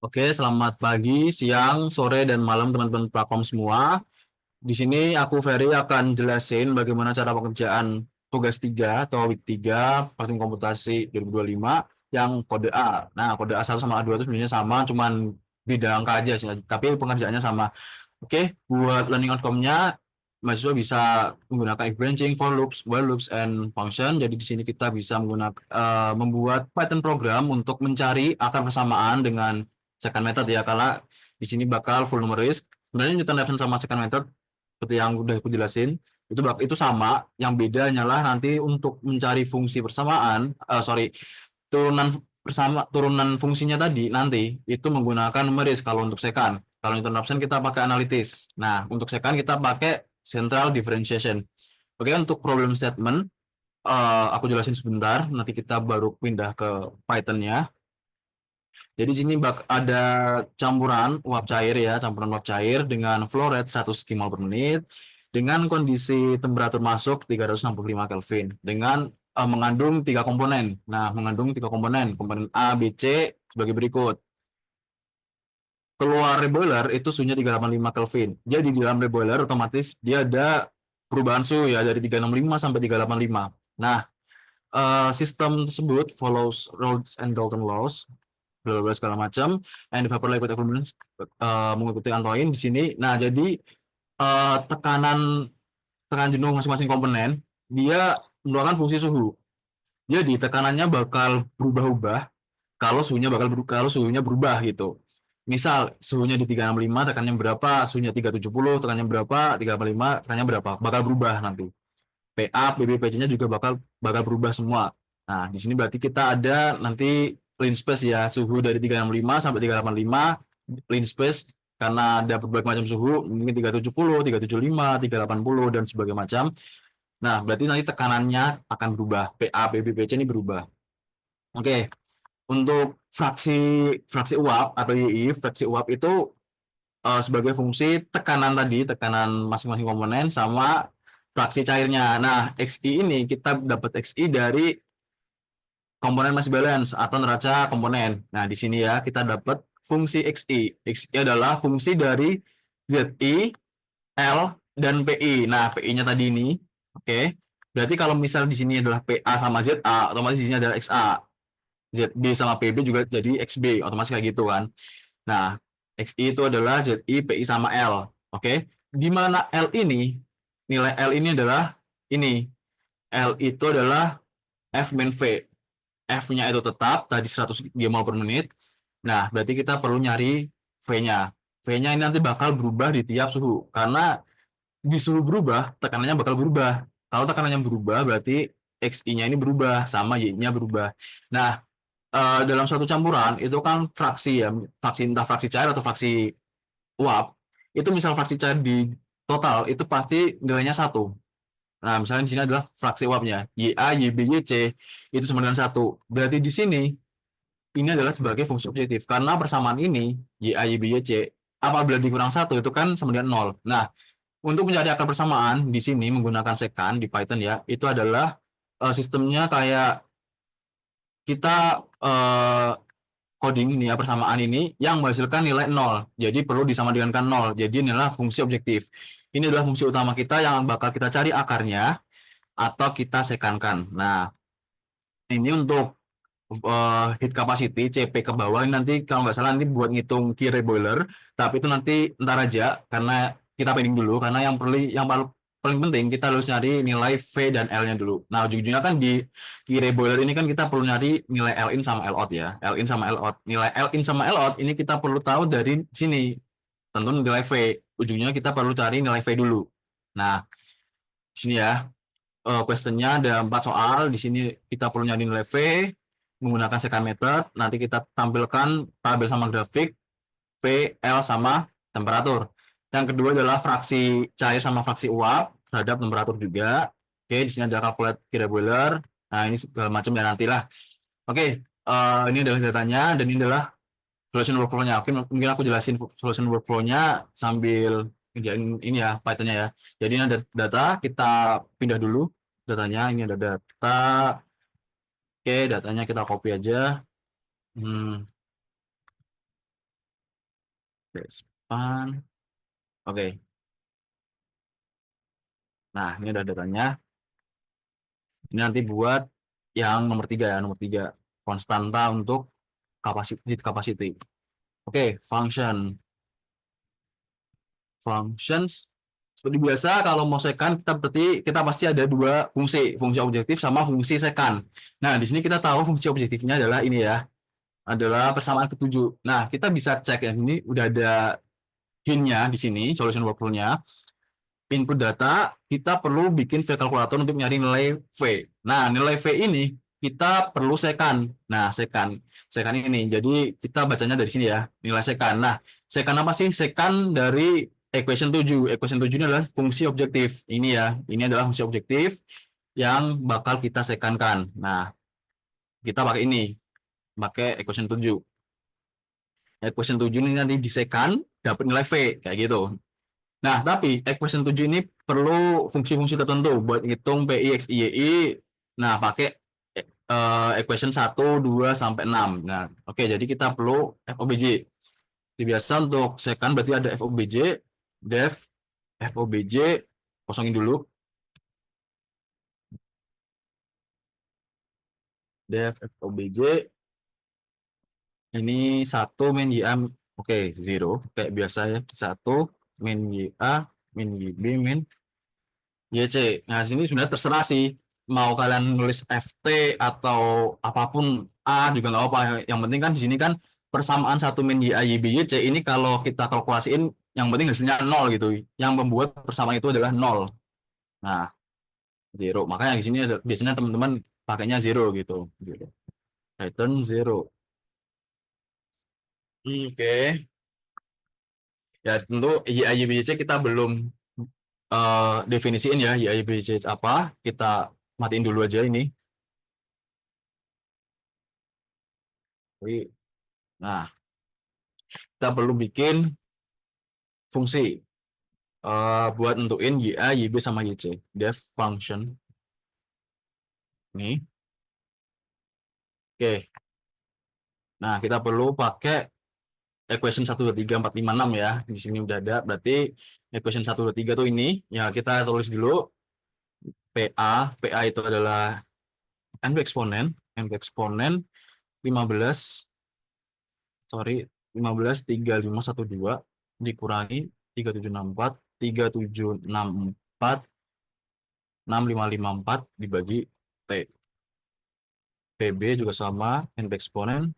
Oke, selamat pagi, siang, sore, dan malam teman-teman platform semua. Di sini aku Ferry akan jelasin bagaimana cara pekerjaan tugas 3 atau week 3 Praktik Komputasi 2025 yang kode A. Nah, kode A1 sama A2 itu sebenarnya sama, cuman beda angka aja sih, tapi pengerjaannya sama. Oke, buat learning outcome-nya, mahasiswa bisa menggunakan if branching, for loops, while loops, and function. Jadi di sini kita bisa membuat Python program untuk mencari akar persamaan dengan second method ya, karena di sini bakal full numeris. Sebenarnya Newton Raphson sama second method seperti yang udah aku jelasin itu sama. Yang beda hanyalah nanti untuk mencari fungsi persamaan, turunan turunan fungsinya tadi nanti itu menggunakan numeris kalau untuk second. Kalau Newton Raphson kita pakai analitis. Nah, untuk second kita pakai central differentiation. Oke, untuk problem statement aku jelasin sebentar, nanti kita baru pindah ke Python-nya. Jadi sini ada campuran uap cair ya, campuran uap cair dengan flow rate 100 kmol per menit dengan kondisi temperatur masuk 365 Kelvin dengan mengandung tiga komponen. Nah, mengandung tiga komponen A, B, C sebagai berikut. Keluar reboiler itu suhunya 385 Kelvin. Jadi di dalam reboiler otomatis dia ada perubahan suhu ya dari 365 sampai 385. Nah, sistem tersebut follows Raoults and Dalton laws bla bla segala macam, and the vapor liquid equilibrium mengikuti Antoine di sini. Nah, jadi tekanan tekanan jenuh masing-masing komponen dia mengeluarkan fungsi suhu. Jadi tekanannya bakal berubah-ubah kalau suhunya berubah gitu. Misal suhunya di 365, tekanannya berapa, suhunya 370, tekanannya berapa, 385, tekanannya berapa, bakal berubah nanti. PA, PB, PC-nya juga bakal berubah semua. Nah, di sini berarti kita ada nanti clean space ya, suhu dari 365 sampai 385, clean space karena ada berbagai macam suhu, mungkin 370, 375, 380 dan sebagainya macam. Nah, berarti nanti tekanannya akan berubah. PA, PB, PC ini berubah. Oke, untuk fraksi uap atau YI, fraksi uap itu sebagai fungsi tekanan masing-masing komponen sama fraksi cairnya. Nah, XI ini kita dapat XI dari komponen mass balance atau neraca komponen. Nah, di sini ya kita dapat fungsi XI. XI adalah fungsi dari ZI, L, dan PI. Nah, PI-nya tadi ini, oke. Berarti kalau misal di sini adalah PA sama ZA, otomatis di sini adalah XA. ZB sama PB juga jadi XB, otomatis kayak gitu kan. Nah, XI itu adalah ZI, PI sama L. Oke. Di mana L ini, nilai L ini adalah ini. L itu adalah F min V. F-nya itu tetap, tadi 100 gmol per menit. Nah, berarti kita perlu nyari V-nya. V-nya ini nanti bakal berubah di tiap suhu. Karena di suhu berubah, tekanannya bakal berubah. Kalau tekanannya berubah, berarti XI-nya ini berubah, sama Y-nya berubah. Nah, dalam suatu campuran itu kan fraksi ya, entah fraksi cair atau fraksi uap. Itu misal fraksi cair di total itu pasti nilainya satu. Nah, misalnya di sini adalah fraksi uapnya YA, YB, YC itu sama dengan satu. Berarti di sini ini adalah sebagai fungsi objektif karena persamaan ini YA, YB, YC apabila dikurang satu itu kan sama dengan nol. Nah, untuk mencari akar persamaan di sini menggunakan sekan di Python ya, itu adalah sistemnya kayak kita coding ini ya persamaan ini yang menghasilkan nilai nol. Jadi perlu disamakan nol. Jadi inilah fungsi objektif. Ini adalah fungsi utama kita yang bakal kita cari akarnya atau kita sekankan. Nah, ini untuk heat capacity CP ke bawah ini nanti kalau nggak salah nanti buat ngitung key boiler, tapi itu nanti ntar aja karena kita pending dulu karena yang paling penting kita harus nyari nilai V dan L-nya dulu. Nah, ujung-ujungnya kan di key boiler ini kan kita perlu nyari nilai L in sama L out ya. L in sama L out. Nilai L in sama L out ini kita perlu tahu dari sini. Tentu nilai V. Ujungnya kita perlu cari nilai V dulu. Nah, di sini ya questionnya ada 4 soal. Di sini kita perlu nyari nilai V menggunakan second method. Nanti kita tampilkan tabel sama grafik P, L sama temperatur. Yang kedua adalah fraksi cair sama fraksi uap terhadap temperatur juga. Oke, di sini ada calculate Kira boiler. Nah, ini segala macam ya nantilah. Oke, ini adalah datanya dan ini adalah solution workflow-nya. Oke, mungkin aku jelasin solution workflow-nya sambil kerjain ini ya, Python-nya ya. Jadi ini ada data, kita pindah dulu datanya. Ini ada data. Oke, datanya kita copy aja. Hmm, Span. Oke. Nah, ini udah datanya. Ini nanti buat yang nomor 3 ya, nomor 3 konstanta untuk capacity. Oke, functions seperti biasa kalau mau secant kita pasti ada dua fungsi objektif sama fungsi secant. Nah, di sini kita tahu fungsi objektifnya adalah ini ya, adalah persamaan ketujuh. Nah, kita bisa cek ya, ini udah ada hintnya di sini, solution workflow-nya. Input data, kita perlu bikin V kalkulator untuk nyari nilai V. Nah, nilai V ini kita perlu secant. Nah, secant ini. Jadi kita bacanya dari sini ya, nilai secant. Nah, secant apa sih? Secant dari equation 7. Equation 7 ini adalah fungsi objektif. Ini ya, ini adalah fungsi objektif yang bakal kita secantkan. Nah, kita pakai ini, pakai equation 7. Equation 7 ini nanti disecant, dapat nilai V, kayak gitu. Nah, tapi equation 7 ini perlu fungsi-fungsi tertentu buat ngitung PI, XI, YI. Nah, pakai equation 1, 2, sampai 6. Nah, oke, jadi kita perlu FOBJ. Jadi biasa untuk secant berarti ada FOBJ, def, FOBJ, kosongin dulu, def, FOBJ, ini 1 min YA, oke, 0, kayak biasa ya, 1 min YA, min YB, min YC. Nah, sini sebenarnya terserah sih. Mau kalian nulis FT atau apapun A juga nggak apa. Yang penting kan di sini kan persamaan 1 min YA, YB, YC ini kalau kita kalkulasiin yang penting hasilnya 0 gitu. Yang membuat persamaan itu adalah 0. Nah, 0. Makanya di sini biasanya teman-teman pakainya 0 gitu. Return 0. Oke. Ya tentu YA, YB, YC kita belum definisiin ya YA, YB, YC apa. Kita matiin dulu aja ini. Nah, kita perlu bikin fungsi buat nentuin YA, YB, sama YC. Def function. Nih. Oke. Nah, kita perlu pakai equation 1, 2, 3, 4, 5, 6 ya. Di sini udah ada. Berarti equation 1, 2, 3 tuh ini. Ya, kita tulis dulu. PA. PA itu adalah NB eksponen. NB eksponen 15. Sorry. 15, 3, 5, 1, 2. Dikurangi 3, 7, 6, 4. 3, 7, 6, 4. 6, 5, 5, 4 dibagi T. PB juga sama, NB eksponen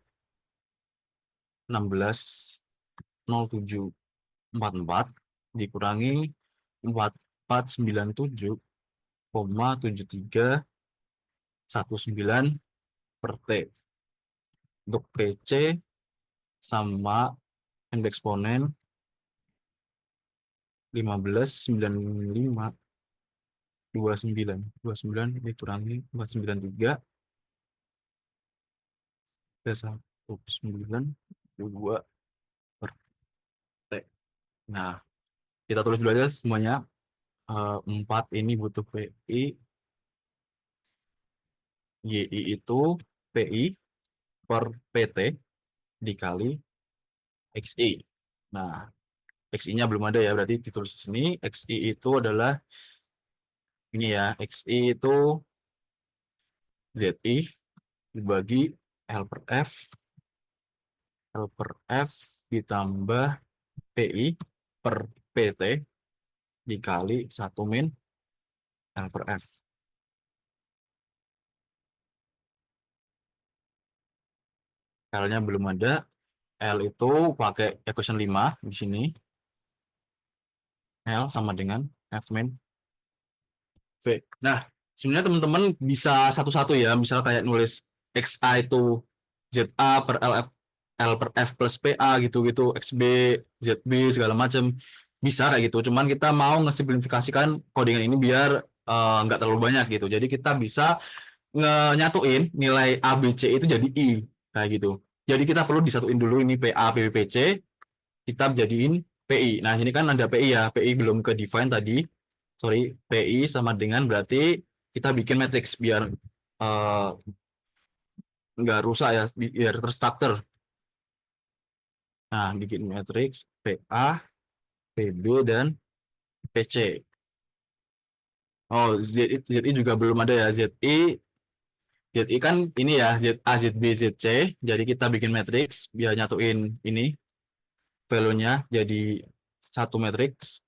16,0744 dikurangi 4497,7319 per T. Untuk PC sama NB eksponen 15,95,29 dikurangi 493 ke 1,92 per T. Nah, kita tulis dulu aja semuanya. 4 ini butuh PI. YI itu PI per PT dikali XI. Nah, XI-nya belum ada ya, berarti ditulis di sini. XI itu adalah ini ya, XI itu ZI dibagi L per F. L per F ditambah PI per PT dikali 1 min L per F. L-nya belum ada. L itu pakai equation 5 di sini. L sama dengan F min V. Nah, sebenarnya teman-teman bisa satu-satu ya. Misal kayak nulis XA itu ZA per LF L per F plus PA gitu-gitu, XB, ZB segala macam. Bisa kayak gitu. Cuman kita mau ngesimplifikasikan codingan ini biar nggak terlalu banyak gitu. Jadi kita bisa nyatuin nilai A, B, C itu jadi I kayak gitu. Jadi kita perlu disatuin dulu ini PA, PB, PC, kita jadiin PI. Nah, ini kan ada PI ya. PI belum ke define tadi. Sorry, PI sama dengan berarti kita bikin matrix biar nggak rusak ya, biar terstruktur. Nah, bikin matriks PA, PB, dan PC. Oh, ZI juga belum ada ya. ZI kan ini ya, ZA, ZB, ZC. Jadi kita bikin matriks biar nyatuin ini value-nya jadi satu matriks.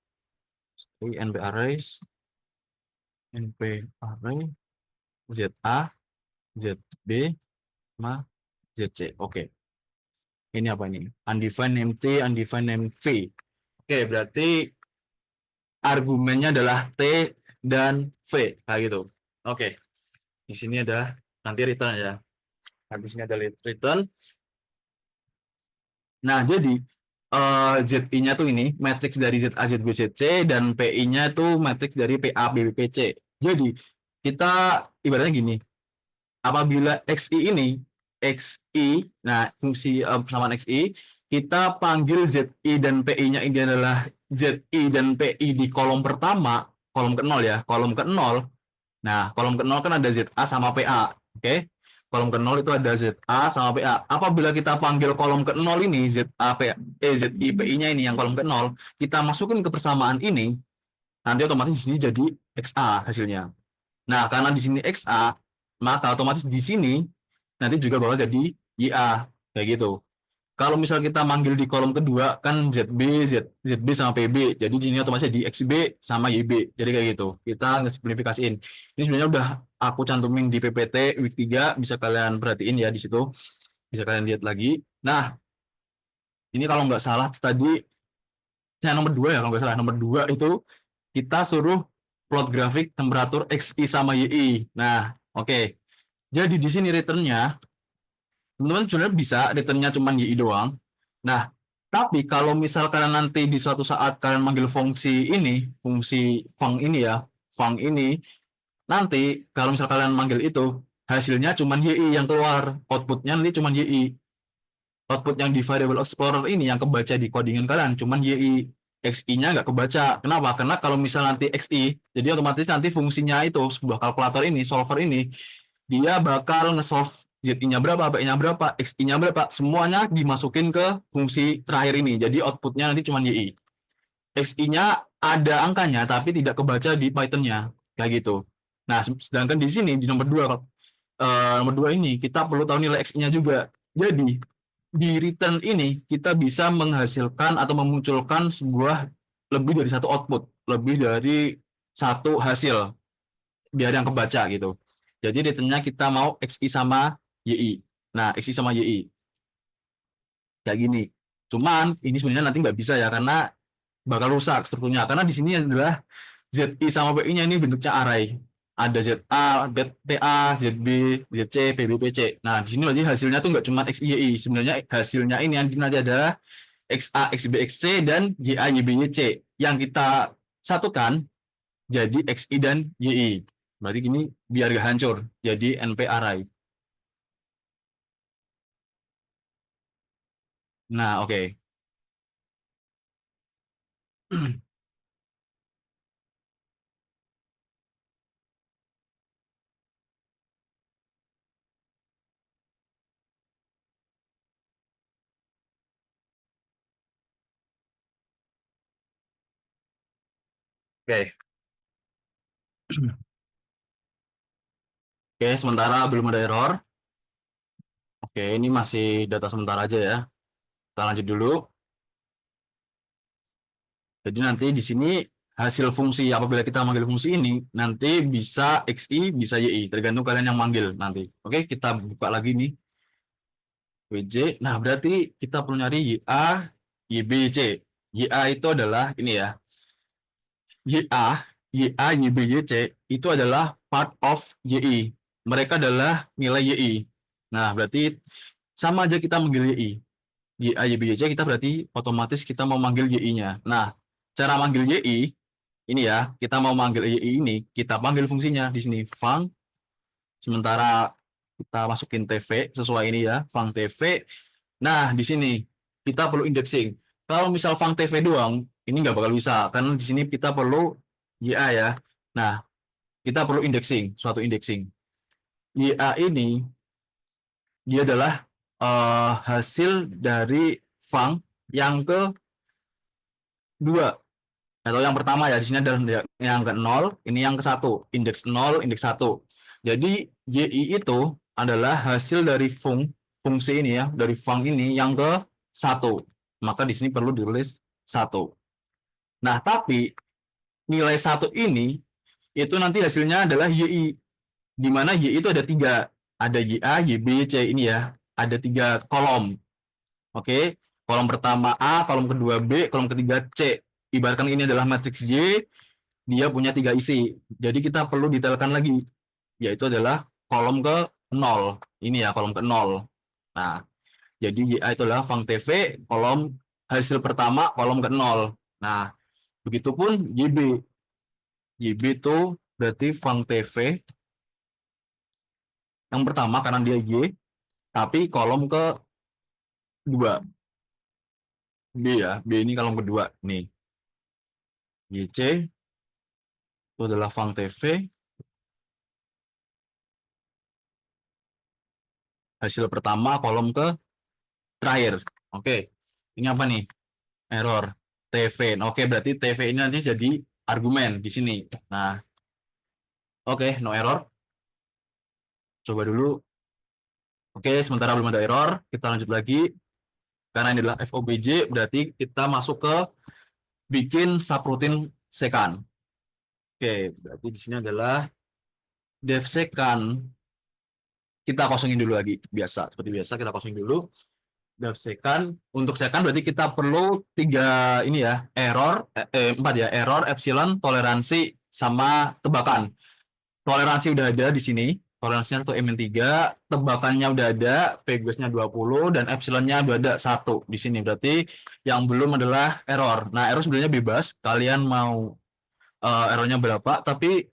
NP arrays, NP array, ZA, ZB, sama ZC. Oke. Ini apa ini? Undefined name T, undefined name V. Oke, berarti argumennya adalah T dan V. Kayak gitu. Oke. Di sini ada nanti return ya. Habis ini ada return. Nah, jadi ZI-nya tuh ini matriks dari ZA, ZB, ZC, dan PI-nya tuh matriks dari PA, BB, PC. Jadi kita ibaratnya gini, apabila nah fungsi persamaan XI, kita panggil ZI dan PI-nya ini adalah ZI dan PI di kolom pertama, kolom ke-0 ya, kolom ke-0. Nah, kolom ke-0 kan ada ZA sama PA, oke? Kolom ke-0 itu ada ZA sama PA. Apabila kita panggil kolom ke-0 ini, ZA, PA, ZI, PI-nya ini yang kolom ke-0, kita masukin ke persamaan ini, nanti otomatis di sini jadi XA hasilnya. Nah, karena di sini XA, maka otomatis di sini nanti juga bakal jadi YA, kayak gitu. Kalau misal kita manggil di kolom kedua kan ZB sama PB. Jadi di sini otomatis di XB sama YB. Jadi kayak gitu. Kita ngesimplifikasiin. Ini sebenarnya udah aku cantumin di PPT week 3, bisa kalian perhatiin ya di situ. Bisa kalian lihat lagi. Nah, ini kalau nggak salah tadi nomor 2 ya, kalau nggak salah nomor 2 itu kita suruh plot grafik temperatur XI sama YI. Nah, oke. Jadi di sini returnnya teman-teman sebenarnya bisa returnnya cuma YI doang. Nah, tapi kalau misal kalian nanti di suatu saat kalian manggil fungsi ini, fungsi func ini ya, func ini, nanti kalau misal kalian manggil itu, hasilnya cuma YI yang keluar, outputnya nanti cuma YI. Output yang di variable explorer ini yang kebaca di codingan kalian cuma YI. XI-nya nggak kebaca. Kenapa? Karena kalau misal nanti XI, jadi otomatis nanti fungsinya itu, sebuah kalkulator ini, solver ini, dia bakal nge-solve ZI-nya berapa, PI-nya berapa, XI-nya berapa, semuanya dimasukin ke fungsi terakhir ini. Jadi outputnya nanti cuma YI. XI-nya ada angkanya, tapi tidak kebaca di Python-nya. Kayak gitu. Nah, sedangkan di sini, di nomor 2, nomor 2 ini, kita perlu tahu nilai XI-nya juga. Jadi, di return ini, kita bisa menghasilkan atau memunculkan sebuah lebih dari satu output, lebih dari satu hasil, biar yang kebaca gitu. Jadi returnnya kita mau XI sama YI. Nah, XI sama YI. Kayak gini. Cuman ini sebenarnya nanti nggak bisa ya, karena bakal rusak strukturnya. Karena di sini adalah ZI sama PI-nya ini bentuknya array. Ada ZA, PA, ZB, ZC, PB, PC. Nah, di sini berarti hasilnya tuh nggak cuma XI, YI. Sebenarnya hasilnya ini yang nanti adalah XA, XB, XC, dan YA, YB, YC. Yang kita satukan jadi XI dan YI. Berarti gini biar gak hancur. Jadi NP array. Nah, oke. Oke. Oke, sementara belum ada error. Oke, ini masih data sementara aja ya. Kita lanjut dulu. Jadi nanti di sini hasil fungsi apabila kita manggil fungsi ini nanti bisa XI, bisa YI, tergantung kalian yang manggil nanti. Oke, kita buka lagi nih WJ. Nah, berarti kita perlu nyari YA, YB, Y C. YA itu adalah ini ya. YA, YA, YB, YC itu adalah part of YI. Mereka adalah nilai YI. Nah, berarti sama aja kita manggil YI. YA, YB, YC kita berarti otomatis kita mau manggil YI-nya. Nah, cara manggil YI ini ya, kita mau manggil YI ini, kita panggil fungsinya di sini func. Sementara kita masukin TV sesuai ini ya, func TV. Nah, di sini kita perlu indexing. Kalau misal func TV doang, ini nggak bakal bisa, karena di sini kita perlu YA ya. Nah, kita perlu indexing, suatu indexing. YA ini dia adalah hasil dari func yang kedua atau yang pertama ya, di sini ada yang ke 0, ini yang ke 1, indeks 0, indeks 1. Jadi YI itu adalah hasil dari fungsi ini ya, dari fung ini yang ke 1. Maka di sini perlu ditulis 1. Nah, tapi nilai 1 ini itu nanti hasilnya adalah YI, di mana YI itu ada 3. Ada YA, YB, C ini ya. Ada 3 kolom. Oke, kolom pertama A, kolom kedua B, kolom ketiga C. Ibaratkan ini adalah matriks Y, dia punya 3 isi. Jadi kita perlu detailkan lagi, yaitu adalah kolom ke 0. Ini ya, kolom ke 0. Nah, jadi YA itu adalah fung TV, kolom hasil pertama, kolom ke 0. Nah, begitupun YB. YB itu berarti fung TV yang pertama karena dia Y, tapi kolom ke 2. B ya, B ini kolom kedua. Nih, YC itu adalah fung TV, hasil pertama kolom ke terakhir. Oke, ini apa nih? Error. TV. Oke, berarti TV ini nanti jadi argumen di sini. Nah, oke, no error. Coba dulu. Oke, sementara belum ada error. Kita lanjut lagi. Karena ini adalah FOBJ, berarti kita masuk ke bikin subroutine second. Oke, berarti di sini adalah def second. Kita kosongin dulu lagi. Biasa, seperti biasa kita kosongin dulu. Def second. Untuk second berarti kita perlu 3 ini ya, error, 4 ya, error, epsilon, toleransi, sama tebakan. Toleransi udah ada di sini. Toleransinya 1 MN3, tebakannya udah ada, VGS-nya 20, dan epsilonnya udah ada 1 di sini. Berarti yang belum adalah error. Nah, error sebenarnya bebas. Kalian mau errornya berapa, tapi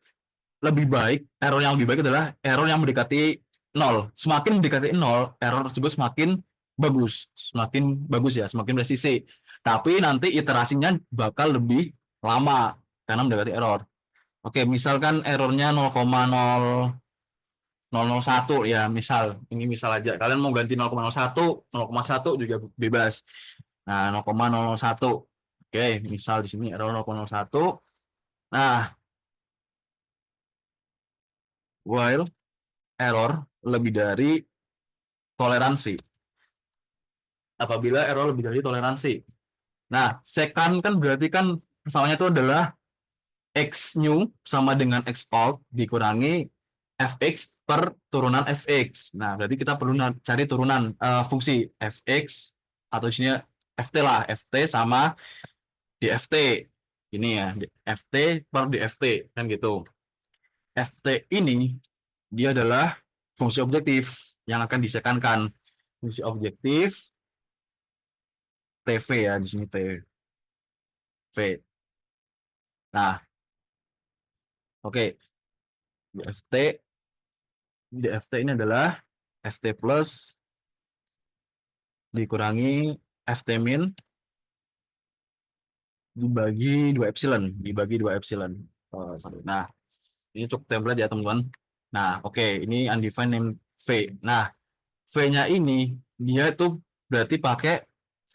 lebih baik, error yang lebih baik adalah error yang mendekati 0. Semakin mendekati 0, error tersebut semakin bagus. Semakin bagus ya, semakin presisi. Tapi nanti iterasinya bakal lebih lama karena mendekati error. Oke, misalkan errornya 0,001 ya, misal. Ini misal aja. Kalian mau ganti 0,01, 0,1 juga bebas. Nah, 0,001. Oke, misal di sini error 0,01. Nah, while error lebih dari toleransi. Apabila error lebih dari toleransi. Nah, second kan berarti kan kesamaannya itu adalah X new sama dengan X alt dikurangi fx per turunan fx. Nah, berarti kita perlu cari turunan fungsi fx atau isinya ft lah, ft sama dft. Ini ya, ft per dft kan gitu. Ft ini dia adalah fungsi objektif yang akan disekankan. Fungsi objektif tv ya, di sini tv. Nah, oke. dft ini adalah ft plus dikurangi ft min dibagi 2 epsilon, Nah, ini cukup template ya teman-teman. Nah, oke, ini undefined name v. Nah, v-nya ini dia itu berarti pakai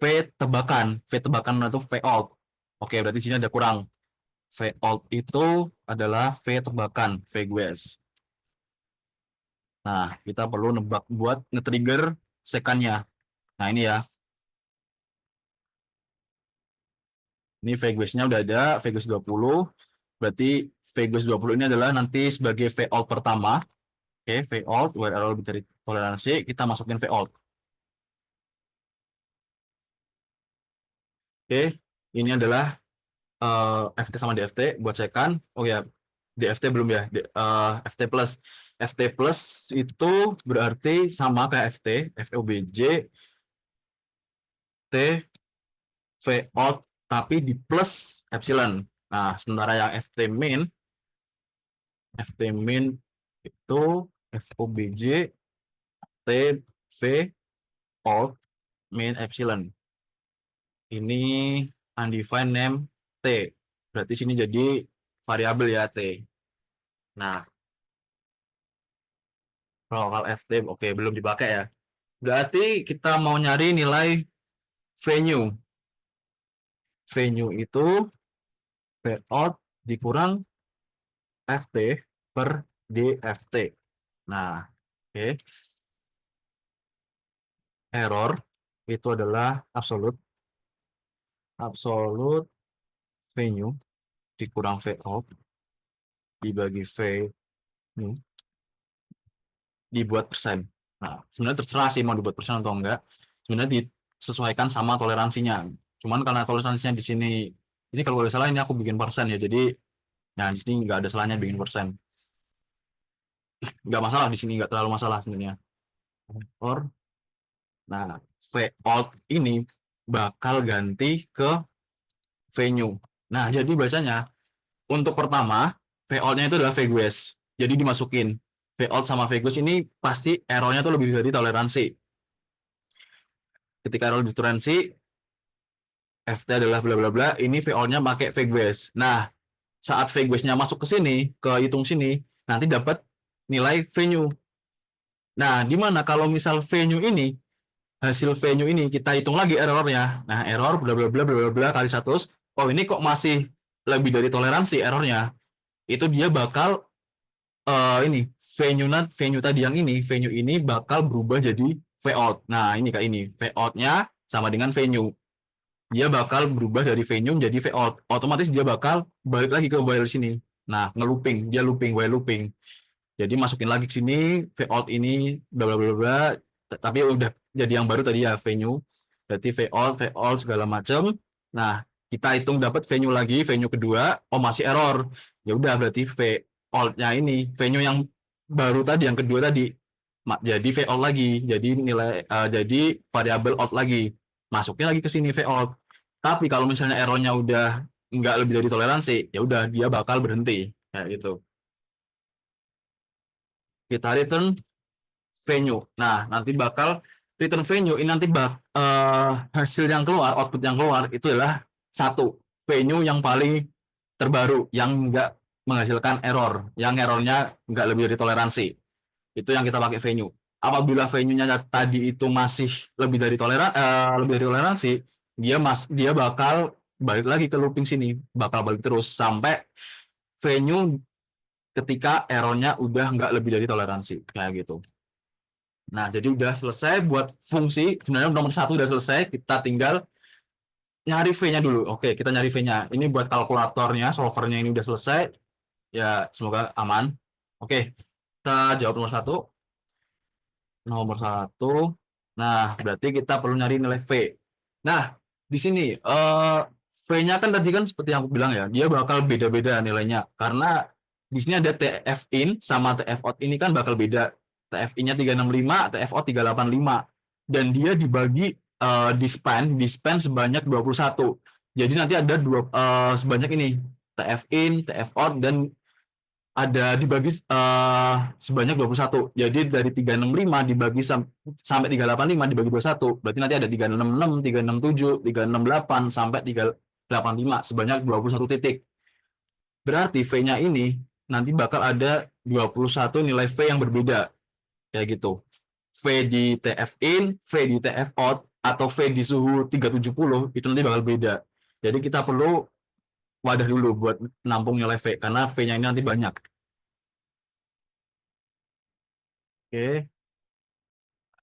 v tebakan. V tebakan itu v alt. Oke, berarti sini ada kurang. V alt itu adalah v tebakan, v guess. Nah, kita perlu nebak buat nge-trigger second-nya. Nah, ini ya. Ini VGS-nya udah ada, VGS 20. Berarti VGS 20 ini adalah nanti sebagai V out pertama. Oke, V out, where error lebih dari toleransi, kita masukin V out. Oke, ini adalah FT sama DFT buat second. Oh ya, DFT belum ya, FT plus. FT plus itu berarti sama kayak FT, FOBJ, T, V out, tapi di plus epsilon. Nah, sementara yang FT min itu FOBJ, T, V, out, min epsilon. Ini undefined name T. Berarti sini jadi variabel ya T. Nah, lokal FT, oke, belum dipakai ya. Berarti kita mau nyari nilai venue. V-nya itu V out dikurang FT per DFT. Nah, oke. Error itu adalah absolute V-nya dikurang V out dibagi V ini dibuat persen. Nah, sebenarnya terserah sih mau dibuat persen atau enggak. Sebenarnya disesuaikan sama toleransinya. Cuman karena toleransinya di sini, ini kalau nggak salah ini aku bikin persen ya. Jadi, nah di sini nggak ada salahnya bikin persen. Nggak masalah di sini, nggak terlalu masalah sebenarnya. Or, nah V out ini bakal ganti ke venue. Nah, jadi biasanya untuk pertama V out-nya itu adalah VGUS. Jadi dimasukin V out sama VGUS ini pasti error-nya tuh lebih dari toleransi. Ketika error di toleransi, FT adalah bla bla bla, ini V out-nya pakai VGUS. Nah, saat VGUS-nya masuk ke sini, ke hitung sini, nanti dapat nilai venue. Nah, di mana kalau misal venue ini, hasil venue ini kita hitung lagi errornya. Nah, error bla bla bla bla bla bla kali 100. Oh, ini kok masih lebih dari toleransi errornya. Itu dia bakal ini venue tadi yang ini, venue ini bakal berubah jadi V out. Nah, ini kayak ini. V out-nya sama dengan venue. Dia bakal berubah dari venue menjadi V out. Otomatis dia bakal balik lagi ke while sini. Nah, ngelooping, dia looping, while looping. Jadi masukin lagi ke sini V out ini bla bla bla bla, tapi udah jadi yang baru tadi ya venue. Berarti V out segala macam. Nah, kita hitung dapat venue lagi, venue kedua, oh masih error. Ya udah berarti V out-nya ini, venue yang baru tadi yang kedua tadi jadi V out lagi. Jadi nilai jadi variabel out lagi. Masukin lagi ke sini V out. Tapi kalau misalnya errornya udah nggak lebih dari toleransi, ya udah dia bakal berhenti kayak gitu. Kita return venue. Nah, nanti bakal return venue ini nanti hasil yang keluar, output yang keluar itu adalah satu venue yang paling terbaru yang nggak menghasilkan error, yang errornya nggak lebih dari toleransi. Itu yang kita pakai venue. Apabila venue-nya tadi itu masih lebih dari toleransi, dia bakal balik lagi ke looping sini, bakal balik terus sampai venue ketika errornya udah nggak lebih dari toleransi kayak gitu. Nah, jadi udah selesai buat fungsi. Sebenarnya nomor satu udah selesai. Kita tinggal nyari V-nya dulu. Oke, kita nyari V-nya. Ini buat kalkulatornya, solvernya ini udah selesai. Ya, semoga aman. Oke, kita jawab nomor satu. Nomor satu. Nah, berarti kita perlu nyari nilai V. Nah, di sini V-nya kan tadi kan seperti yang aku bilang ya, dia bakal beda-beda nilainya. Karena di sini ada TF in sama TF out ini kan bakal beda. TF in-nya 365, TF out 385. Dan dia dibagi dispen sebanyak 21. Jadi nanti ada sebanyak ini, TF in, TF out, dan ada dibagi sebanyak 21. Jadi dari 365 dibagi sampai 385 dibagi 21. Berarti nanti ada 366, 367, 368 sampai 385 sebanyak 21 titik. Berarti V-nya ini nanti bakal ada 21 nilai V yang berbeda. Kayak gitu. V di TF in, V di TF out, atau V di suhu 370 itu nanti bakal beda. Jadi kita perlu wadah dulu buat nampung nilai V karena V-nya ini nanti banyak. Oke.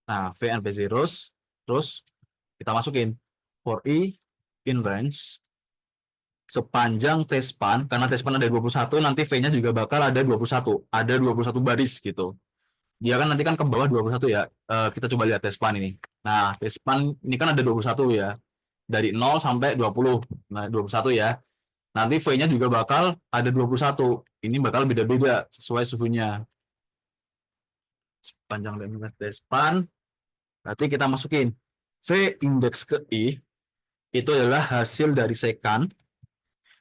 Nah, V and V zeros. Terus kita masukin for I in range sepanjang T-span, karena T-span ada 21, nanti V-nya juga bakal ada 21. Ada 21 baris gitu. Dia kan nanti kan ke bawah 21 ya. Kita coba lihat T-span ini. Nah, T-span ini kan ada 21 ya. Dari 0 sampai 20. Nah, 21 ya. Nanti V-nya juga bakal ada 21. Ini bakal beda-beda sesuai suhunya. Sepanjang T-span. Berarti kita masukin V indeks ke I itu adalah hasil dari sekan.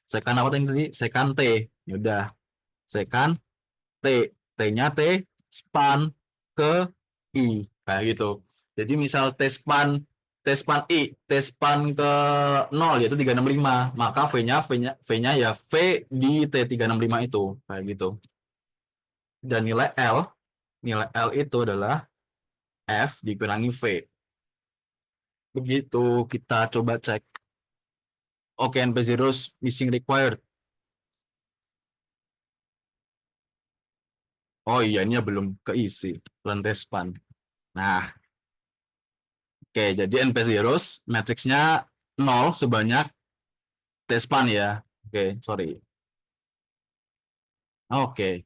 Sekan apa tadi? Sekan T. Ya udah. Sekan T. T-nya T span ke I. Kayak gitu. Jadi misal T span I, T span ke 0 yaitu 365, maka V-nya ya V di T365 itu. Kayak gitu. Dan nilai L itu adalah F dikurangi V. Begitu kita coba cek. Oke, NP zeros missing required. Oh iya, ini belum keisi lantai span. Nah, oke, jadi NP zeros matriksnya 0 sebanyak T span ya. Oke, sorry. Oke,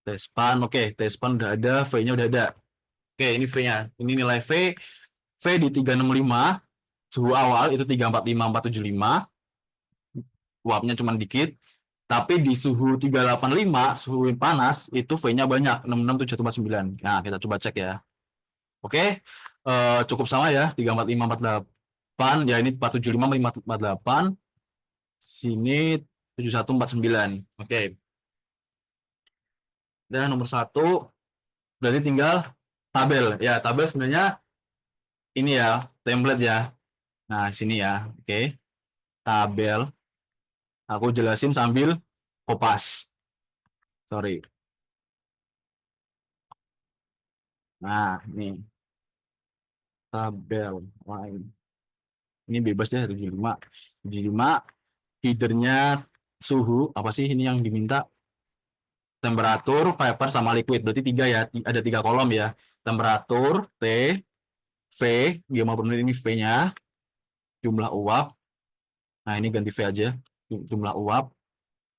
T span. Oke, T span udah ada, V-nya udah ada. Oke, ini V-nya. Ini nilai V. V di 365, suhu awal itu 345, 475, uapnya cuma dikit. Tapi di suhu 385, suhu panas, itu V-nya banyak, 66749. Nah, kita coba cek ya. Oke, cukup sama ya, 345, 48. Ya, ini 475, 548. Sini 7149. Oke, dan nomor satu, berarti tinggal tabel. Ya, tabel sebenarnya ini ya, template ya. Nah, sini ya. Oke, tabel. Aku jelasin sambil kopas. Sorry. Nah, ini tabel lain. Ini bebas ya 75. 75 feedernya suhu apa sih ini yang diminta? Temperatur, vapor sama liquid. Berarti tiga ya, ada tiga kolom ya. Temperatur T, V, dia mau menit ini V-nya, jumlah uap. Nah, ini ganti V aja. Jumlah uap,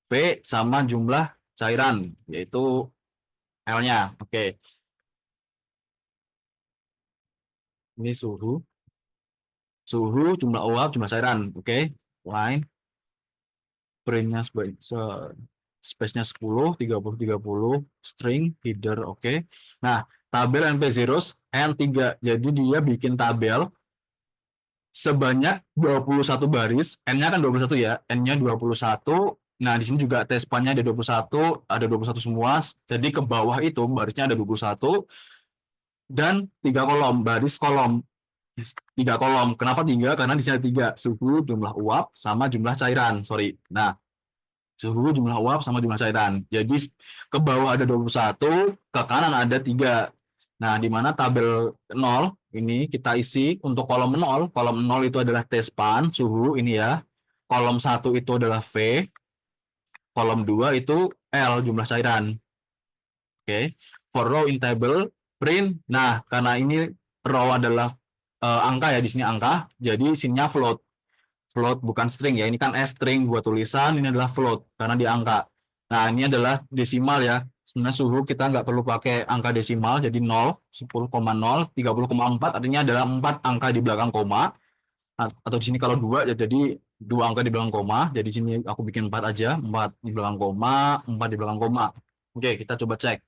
V sama jumlah cairan, yaitu L-nya. Oke, ini suhu, jumlah uap, jumlah cairan. Oke, line, printnya space-nya 10, 30, 30, string, header, oke. Nah, tabel NP zeros N3. Jadi dia bikin tabel sebanyak 21 baris, N-nya kan 21 ya, N-nya 21. Nah, di sini juga T-span-nya ada 21, ada 21 semua. Jadi ke bawah itu barisnya ada 21 dan tiga kolom, baris kolom. Tiga kolom. Kenapa tiga? Karena di sini ada tiga, suhu, jumlah uap, sama jumlah cairan. Sorry. Nah, suhu, jumlah uap, sama jumlah cairan. Jadi ke bawah ada 21, ke kanan ada tiga. Nah, di mana tabel 0 ini kita isi untuk kolom 0 itu adalah T span, suhu ini ya. Kolom 1 itu adalah V, kolom 2 itu L, jumlah cairan. Oke. For row in table, print. Nah, karena ini row adalah angka ya, di sini angka, jadi isinya float. Float bukan string ya, ini kan string buat tulisan, ini adalah float karena di angka. Nah, ini adalah desimal ya. Sebenarnya suhu kita nggak perlu pakai angka desimal, jadi 0, 10,0, 30,4 artinya adalah 4 angka di belakang koma. Atau di sini kalau 2 ya jadi 2 angka di belakang koma. Jadi di sini aku bikin 4 aja, 4 di belakang koma, 4 di belakang koma. Oke, kita coba cek.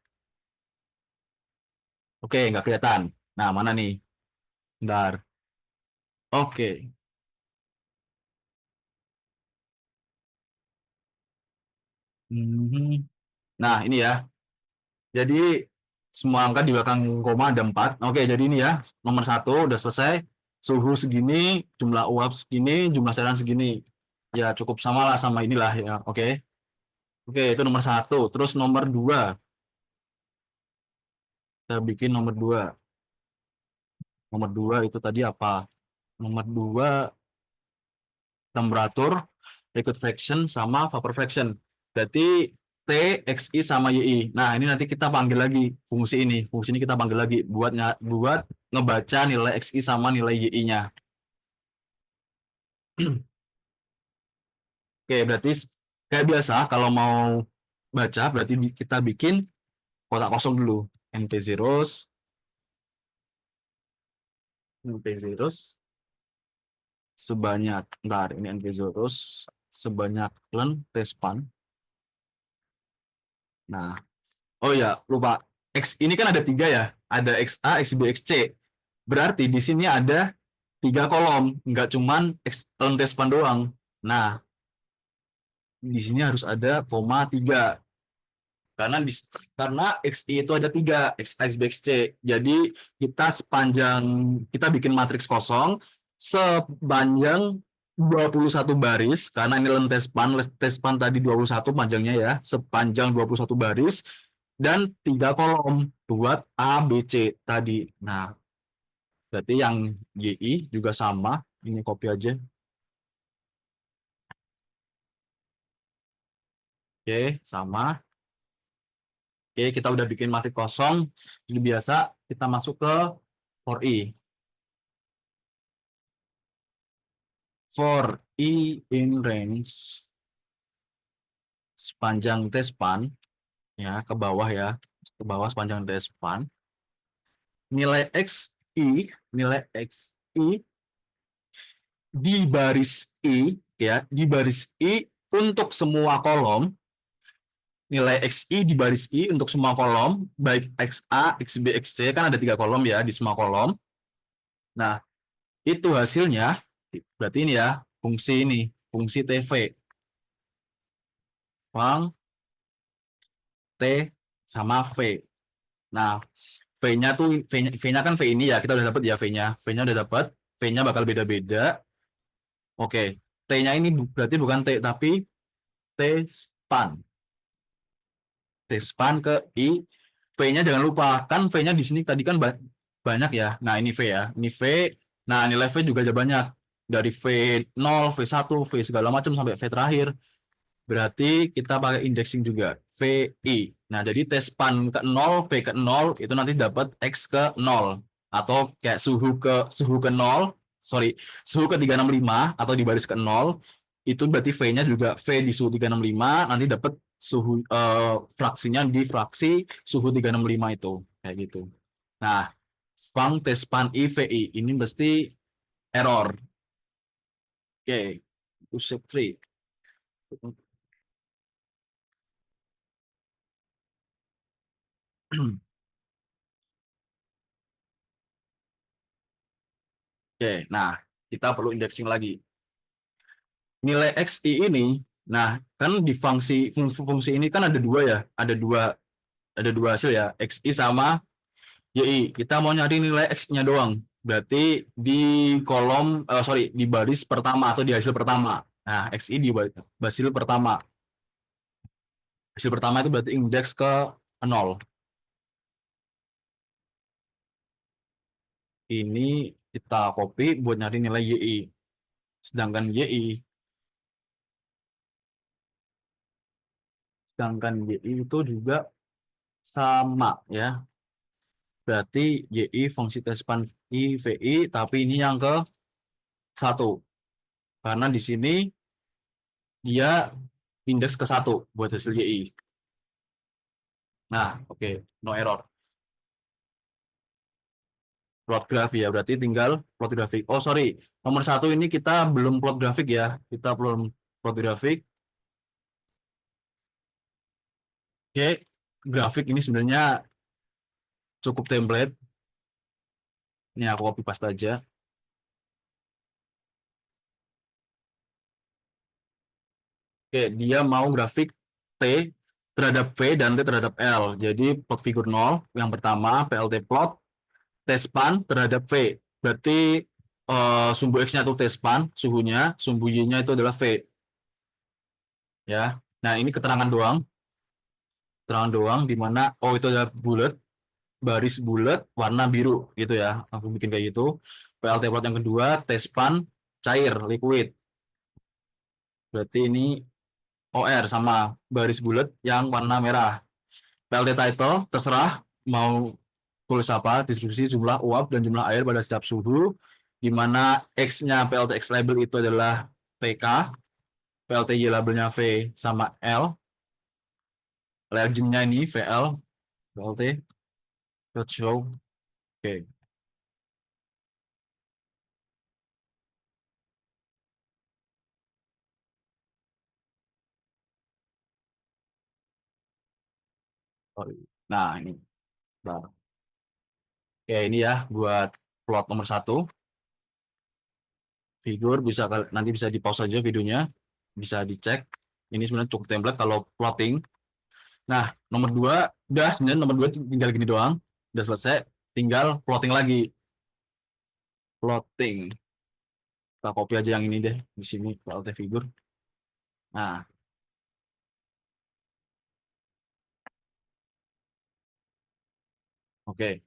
Oke, nggak kelihatan. Nah, mana nih? Bentar. Oke. Mhm. Nah, ini ya. Jadi semua angka di belakang koma ada 4. Oke, jadi ini ya, nomor satu udah selesai. Suhu segini, jumlah uap segini, jumlah cairan segini. Ya cukup sama lah sama inilah ya. Oke, oke itu nomor satu. Terus nomor dua, kita bikin nomor dua. Nomor dua itu tadi apa? Nomor dua temperatur, liquid fraction sama vapor fraction. Berarti T, XI sama YI. Nah, ini nanti kita panggil lagi fungsi ini. Fungsi ini kita panggil lagi buat ngebaca nilai XI sama nilai YI-nya. Oke, berarti kayak biasa kalau mau baca berarti kita bikin kotak kosong dulu. NP zeros, NP zeros sebanyak, bentar, ini NP zeros sebanyak len T-span. Nah, oh ya, lupa. X ini kan ada tiga ya. Ada XA, XB, XC. Berarti di sini ada tiga kolom, nggak cuman len T-span doang. Nah, di sini harus ada koma tiga. Karena XI itu ada tiga, X, X, B, X, C. Jadi kita bikin matriks kosong sepanjang 21 baris, karena ini lentespan tadi 21 panjangnya ya, sepanjang 21 baris, dan tiga kolom buat A, B, C tadi. Nah, berarti yang GI juga sama, ini copy aja. Oke, sama. Oke, kita udah bikin matik kosong. Jadi biasa kita masuk ke for i. For i in range sepanjang T span ya ke bawah ya. Ke bawah sepanjang T span. Nilai x i, nilai x i di baris i ya, di baris i untuk semua kolom, nilai xi di baris i untuk semua kolom, baik xa, xb, xc, kan ada 3 kolom ya di semua kolom. Nah, itu hasilnya, berarti ini ya, fungsi TV. Fang, T, sama V. Nah, V-nya tuh, V-nya kan V ini ya, kita udah dapat ya V-nya. V-nya udah dapat, V-nya bakal beda-beda. Oke, T-nya ini berarti bukan T, tapi T span. T span ke I. V-nya jangan lupa, kan V-nya di sini tadi kan banyak ya. Nah, ini V ya. Ini V. Nah, nilai V juga ada banyak. Dari V0, V1, V segala macam sampai V terakhir. Berarti kita pakai indexing juga. VI. Nah, jadi T span ke 0, V ke 0, itu nanti dapat X ke 0. Atau kayak suhu ke 0, sorry, suhu ke 365 atau di baris ke 0, itu berarti V-nya juga V di suhu 365, nanti dapat suhu fraksinya di fraksi suhu 365 itu. Kayak gitu. Nah, Fang T span I VI. Ini mesti error. Oke, okay. Itu step 3. Oke, nah kita perlu indexing lagi. Nilai XI ini, nah kan di fungsi ini kan ada dua ya, ada dua hasil ya, XI sama YI. Kita mau nyari nilai X-nya doang. Berarti di kolom, sorry, di baris pertama atau di hasil pertama. Nah, XI di hasil pertama. Hasil pertama itu berarti indeks ke 0. Ini kita copy buat nyari nilai YI. Sedangkan YI, sedangkan YI itu juga sama ya. Berarti YI fungsi tes span I VI, tapi ini yang ke satu. Karena di sini dia indeks ke satu buat hasil YI. Nah, oke, okay. No error. Plot grafik ya, berarti tinggal plot grafik. Oh, sorry. Nomor satu ini kita belum plot grafik ya. Kita belum plot grafik. Oke, okay. Grafik ini sebenarnya cukup template. Ini aku copy paste aja. Oke, dia mau grafik T terhadap V dan T terhadap L. Jadi plot figur 0 yang pertama PLT plot T span terhadap V. Berarti sumbu X-nya itu T span, suhunya, sumbu Y-nya itu adalah V. Ya. Nah, ini keterangan doang di mana itu adalah bulat, baris bulat warna biru gitu ya. Aku bikin kayak gitu. PLT plot yang kedua T span cair liquid. Berarti ini OR sama baris bulat yang warna merah. PLT title terserah mau tulis apa, distribusi jumlah uap dan jumlah air pada setiap suhu, di mana X-nya PLT X label itu adalah PK, PLT Y labelnya V sama L, reagentnya ini VL, PLT, dot show, oke. Okay. Nah, ini. Nah. Oke, ini ya buat plot nomor satu. Figur bisa nanti bisa di pause aja videonya, bisa dicek. Ini sebenarnya cukup template kalau plotting. Nah, nomor dua, udah sebenarnya nomor dua tinggal gini doang. Udah selesai, tinggal plotting lagi. Plotting. Kita copy aja yang ini deh. Di sini, PLT figur. Nah, oke.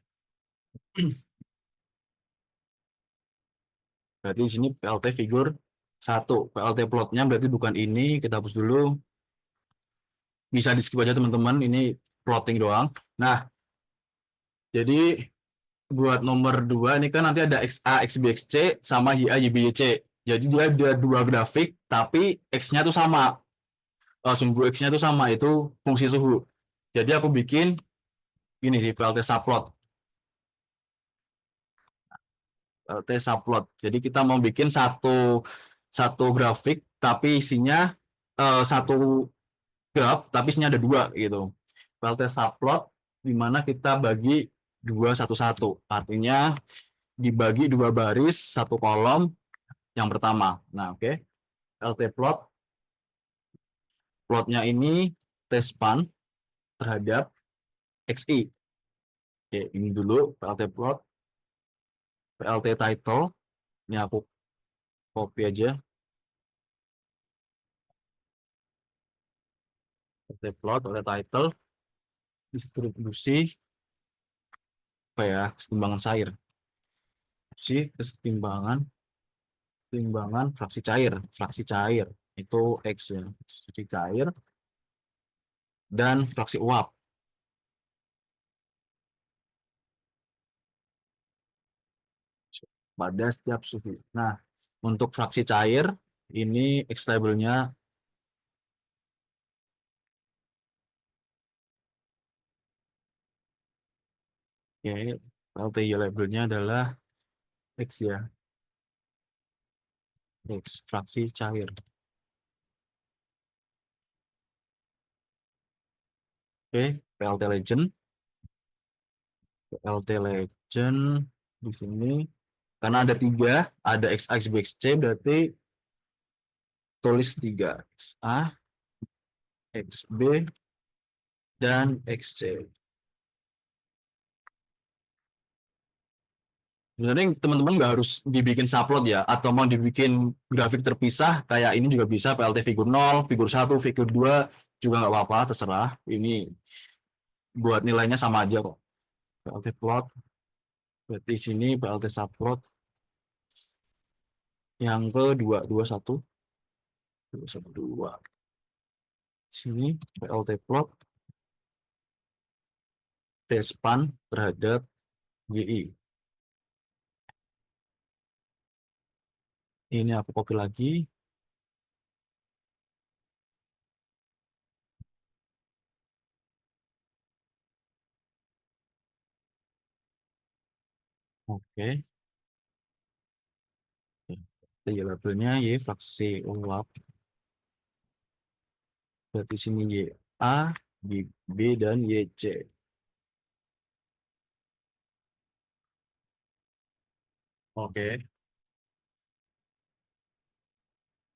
Berarti di sini PLT figur satu. PLT plotnya berarti bukan ini. Kita hapus dulu. bisa di skip aja teman-teman, ini plotting doang. Nah, jadi buat nomor 2 ini kan nanti ada XA, XB, XC sama YA, YB, YC. Jadi dia ada dua grafik tapi X-nya tuh sama. Sumbu X-nya tuh sama, itu fungsi suhu. Jadi aku bikin ini sih VLT subplot. VLT subplot. Jadi kita mau bikin satu satu grafik tapi isinya satu graf tapi isinya ada dua gitu. VLT subplot di mana kita bagi dua satu satu. Artinya dibagi dua baris satu kolom yang pertama. Nah, oke. LT plot, plotnya ini T span terhadap XI. Oke, ini dulu PLT plot, PLT title. Ini aku copy aja. PLT plot, PLT title, distribusi apa ya, kesetimbangan cair. Kesetimbangan, kesetimbangan fraksi cair itu X ya, fraksi cair dan fraksi uap pada setiap suhu. Nah, untuk fraksi cair ini X labelnya, ya, LTY labelnya adalah X ya, X fraksi cair. Oke, PLT legend, PLT legend di sini karena ada tiga, ada XA, XB, XC, berarti tulis tiga, XA, XB, dan XC. Sebenarnya teman-teman nggak harus dibikin subplot ya, atau mau dibikin grafik terpisah, kayak ini juga bisa, PLT figur 0, figur 1, figur 2, juga nggak apa-apa, terserah. Ini buat nilainya sama aja kok. PLT plot, berarti sini PLT subplot yang kedua, 21, 212. Sini PLT plot T-span terhadap GI. Ini aku copy lagi. Oke. Jadi labelnya Y fraksi uap. Berarti sini YA, YB, dan YC. Oke.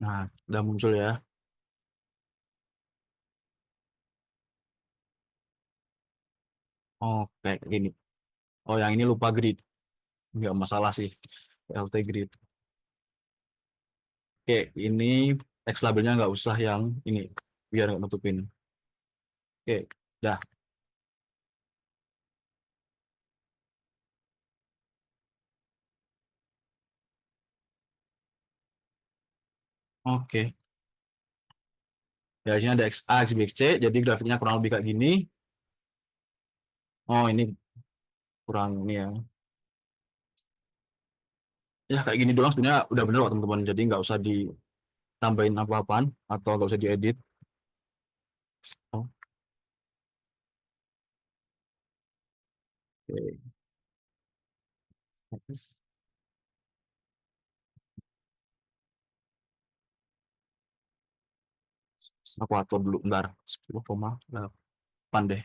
Nah, udah muncul ya. Oh, kayak gini. Oh, yang ini lupa grid. Nggak masalah sih. LT grid. Oke, ini X labelnya nggak usah yang ini. Biar nggak nutupin. Oke, dah. Oke. Ya, sini ada XA, XB, XC. Jadi grafiknya kurang lebih kayak gini. Oh, ini kurang ini ya. Ya, kayak gini doang sebenarnya udah bener kok teman-teman. Jadi nggak usah ditambahin apa-apaan atau nggak usah diedit. Oh, oke. Aku atur dulu, bentar. 10,8 deh.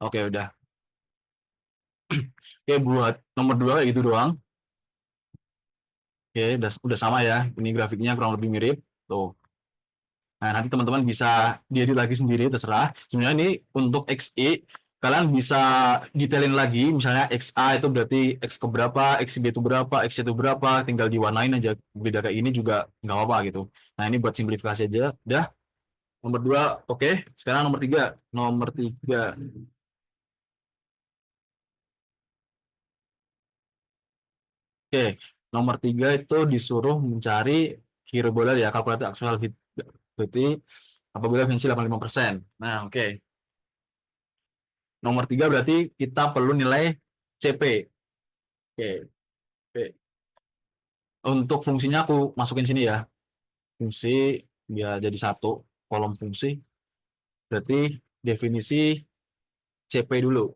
Oke, udah. Oke, buat nomor 2 kayak gitu doang. Oke, udah sama ya. Ini grafiknya kurang lebih mirip. Tuh. Nah, nanti teman-teman bisa diedit lagi sendiri, terserah. Sebenarnya ini untuk XE, kalian bisa detailin lagi. Misalnya XA itu berarti X keberapa, XB itu berapa, XC itu berapa. Tinggal diwarnain aja. Beda kayak ini juga nggak apa-apa gitu. Nah, ini buat simplifikasi aja. Udah. Nomor 2, oke. Sekarang nomor 3. Nomor 3. Oke, nomor 3 itu disuruh mencari hirobola ya, kalkulator actual Berarti apabila efisiensi 85%. Nah, oke. Nomor 3 berarti kita perlu nilai CP. Oke. Oke. Untuk fungsinya aku masukin sini ya. Fungsi dia jadi satu kolom fungsi. Berarti definisi CP dulu.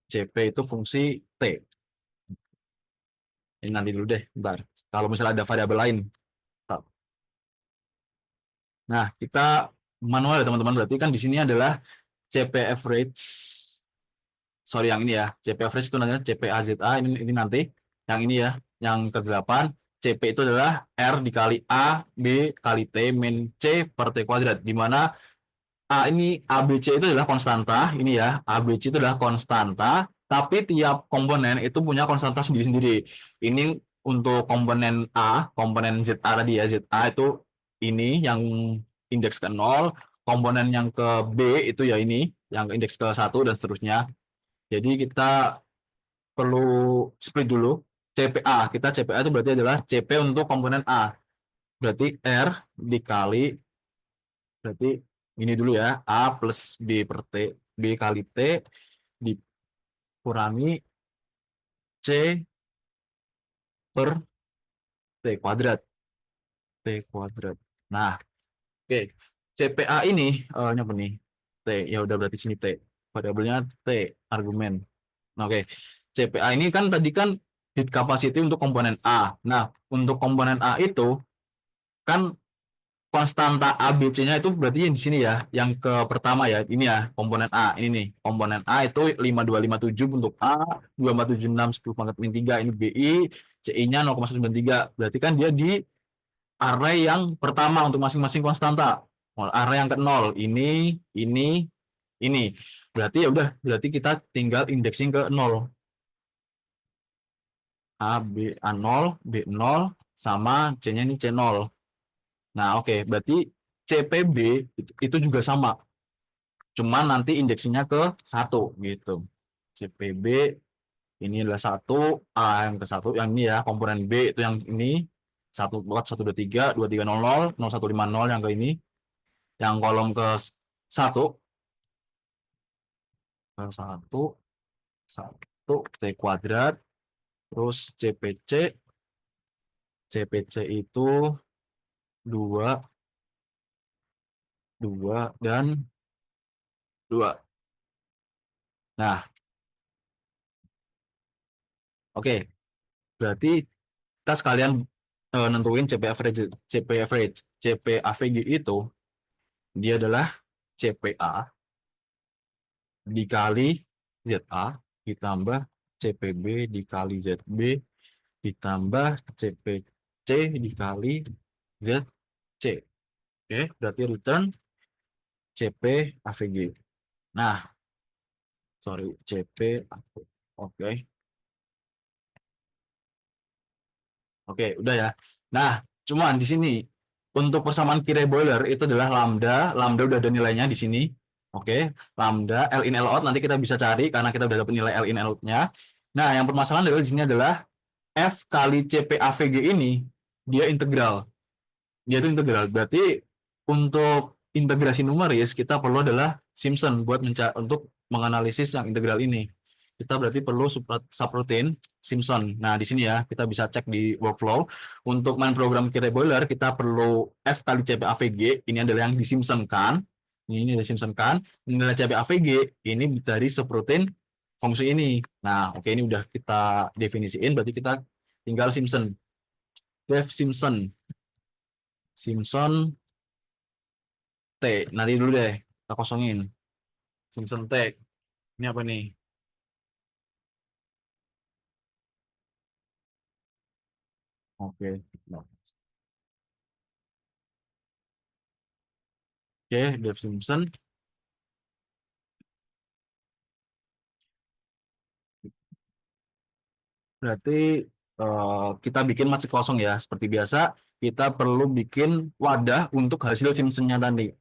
CP itu fungsi T. Ini nanti dulu deh, bentar. Kalau misalnya ada variabel lain. Nah, kita manual ya teman-teman. Berarti kan di sini adalah CP average. Sorry yang ini ya. CP average itu namanya CP AZA. Ini nanti. Yang ini ya. Yang ke-8. CP itu adalah R dikali A, B kali T min C per T kuadrat. Di mana A ini ABC itu adalah konstanta. Ini ya. ABC itu adalah konstanta. Tapi tiap komponen itu punya konstanta sendiri-sendiri. Ini untuk komponen A, komponen ZA tadi ya. ZA itu ini yang indeks ke 0, komponen yang ke B itu ya ini, yang indeks ke 1 dan seterusnya. Jadi kita perlu split dulu. CPA, kita CPA itu berarti adalah CP untuk komponen A. Berarti R dikali, berarti ini dulu ya, A plus B per T, B kali T dikurangi C per T kuadrat. T kuadrat. Nah, oke. CPA ini apa nih? T, ya udah berarti sini T. Variabelnya T, argumen. Nah, oke. CPA ini kan tadi kan heat capacity untuk komponen A. Nah, untuk komponen A itu kan konstanta ABC-nya itu berarti di sini ya, yang ke pertama ya, ini ya, komponen A. Ini nih, komponen A itu 5257 untuk A, 2476 10 3, ini BI, CI-nya 0,93. Berarti kan dia di array yang pertama untuk masing-masing konstanta. Array yang ke 0, ini. Berarti ya udah, berarti kita tinggal indexing ke 0. A0, B0, sama C-nya ini C0. Nah, oke, berarti CPB itu juga sama. Cuman nanti indeksinya ke 1 gitu. CPB ini adalah 1, A yang ke 1, yang ini ya, komponen B itu yang ini, 1 buat 123, 2300, 0150 yang ke ini. Yang kolom ke 1, ke 1, 1, T kuadrat, terus CPC itu 2, 2, dan 2. Nah, oke. Berarti kita sekalian nentuin CP average. CP average. CP AVG itu dia adalah CPA dikali ZA ditambah CPB dikali ZB ditambah CPC dikali ZC. Oke, berarti return CP AVG. Nah, sorry, CP. Oke. Oke, udah ya. Nah, cuman di sini untuk persamaan Kirei boiler itu adalah lambda. Lambda udah ada nilainya di sini. Oke, lambda L in L out nanti kita bisa cari karena kita udah dapat nilai L in L out-nya. Nah, yang permasalahan adalah di sini adalah F kali CPAVG ini dia integral. Dia itu integral. Berarti untuk integrasi numeris kita perlu adalah Simpson buat untuk menganalisis yang integral ini. Kita berarti perlu subroutine Simpson. Nah, di sini ya kita bisa cek di workflow. Untuk main program Kirei boiler kita perlu F kali CPAVG. Ini adalah yang di Simpson kan. Ini di Simpson kan. Nilai CPAVG ini dari subroutine fungsi ini. Nah, oke, ini udah kita definisiin. Berarti kita tinggal Simpson. Def Simpson. Simpson T. Nanti dulu deh. Kita kosongin. Simpson T. Ini apa nih? Oke. Oke, Dave Simpson. Berarti kita bikin matriks kosong ya. Seperti biasa, kita perlu bikin wadah untuk hasil Simpson-nya tadi.